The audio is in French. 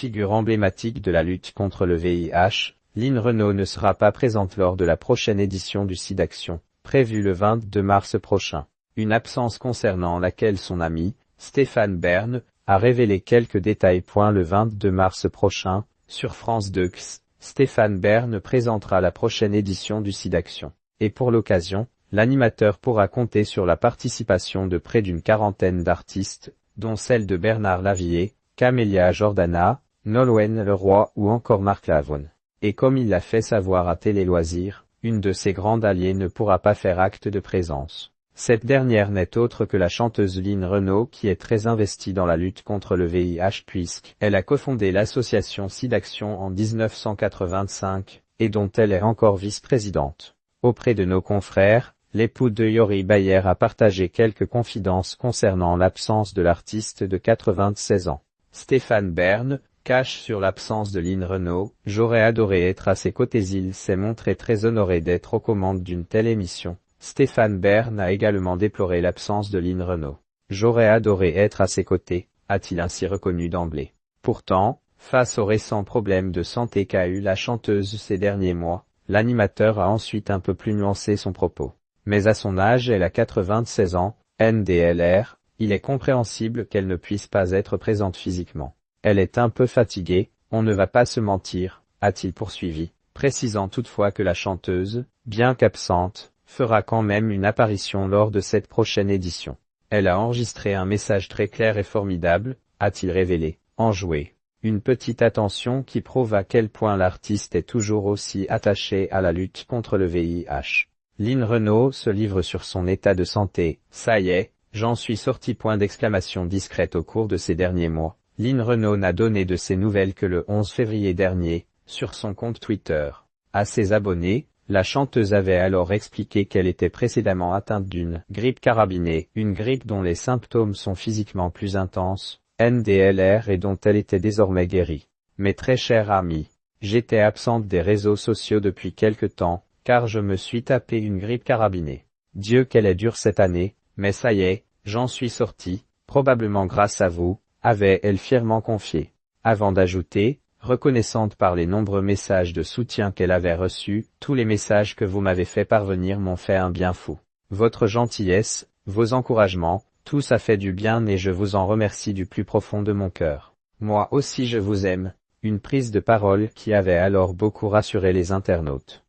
Figure emblématique de la lutte contre le VIH, Lynn Renault ne sera pas présente lors de la prochaine édition du SIDAction, prévue le 22 mars prochain. Une absence concernant laquelle son ami, Stéphane Bern, a révélé quelques détails. Le 22 mars prochain, sur France 2, Stéphane Bern présentera la prochaine édition du SIDAction. Et pour l'occasion, l'animateur pourra compter sur la participation de près d'une quarantaine d'artistes, dont celle de Bernard Lavilliers, Camélia Jordana, Nolwenn Leroy ou encore Marc Lavoine. Et comme il l'a fait savoir à Télé Loisirs, une de ses grandes alliées ne pourra pas faire acte de présence. Cette dernière n'est autre que la chanteuse Lynn Renault qui est très investie dans la lutte contre le VIH puisqu'elle a cofondé l'association SIDAction en 1985, et dont elle est encore vice-présidente. Auprès de nos confrères, l'époux de Yori Bayer a partagé quelques confidences concernant l'absence de l'artiste de 96 ans. Stéphane Bern cache sur l'absence de Lynn Renault. J'aurais adoré être à ses côtés. Il s'est montré très honoré d'être aux commandes d'une telle émission. Stéphane Bern a également déploré l'absence de Lynn Renault. J'aurais adoré être à ses côtés, a-t-il ainsi reconnu d'emblée. Pourtant, face aux récents problèmes de santé qu'a eu la chanteuse ces derniers mois, l'animateur a ensuite un peu plus nuancé son propos. Mais à son âge, elle a 96 ans, NDLR, il est compréhensible qu'elle ne puisse pas être présente physiquement. Elle est un peu fatiguée, on ne va pas se mentir, a-t-il poursuivi, précisant toutefois que la chanteuse, bien qu'absente, fera quand même une apparition lors de cette prochaine édition. Elle a enregistré un message très clair et formidable, a-t-il révélé, enjoué. Une petite attention qui prouve à quel point l'artiste est toujours aussi attaché à la lutte contre le VIH. Lynn Renault se livre sur son état de santé. Ça y est, j'en suis sorti. Discrète au cours de ces derniers mois. Lynn Renault n'a donné de ses nouvelles que le 11 février dernier, sur son compte Twitter. À ses abonnés, la chanteuse avait alors expliqué qu'elle était précédemment atteinte d'une grippe carabinée, une grippe dont les symptômes sont physiquement plus intenses, NDLR, et dont elle était désormais guérie. Mes très chers amis, j'étais absente des réseaux sociaux depuis quelque temps, car je me suis tapé une grippe carabinée. Dieu qu'elle est dure cette année, mais ça y est, j'en suis sortie, probablement grâce à vous, avait-elle fièrement confié. Avant d'ajouter, reconnaissante par les nombreux messages de soutien qu'elle avait reçus, tous les messages que vous m'avez fait parvenir m'ont fait un bien fou. Votre gentillesse, vos encouragements, tout ça fait du bien et je vous en remercie du plus profond de mon cœur. Moi aussi je vous aime. Une prise de parole qui avait alors beaucoup rassuré les internautes.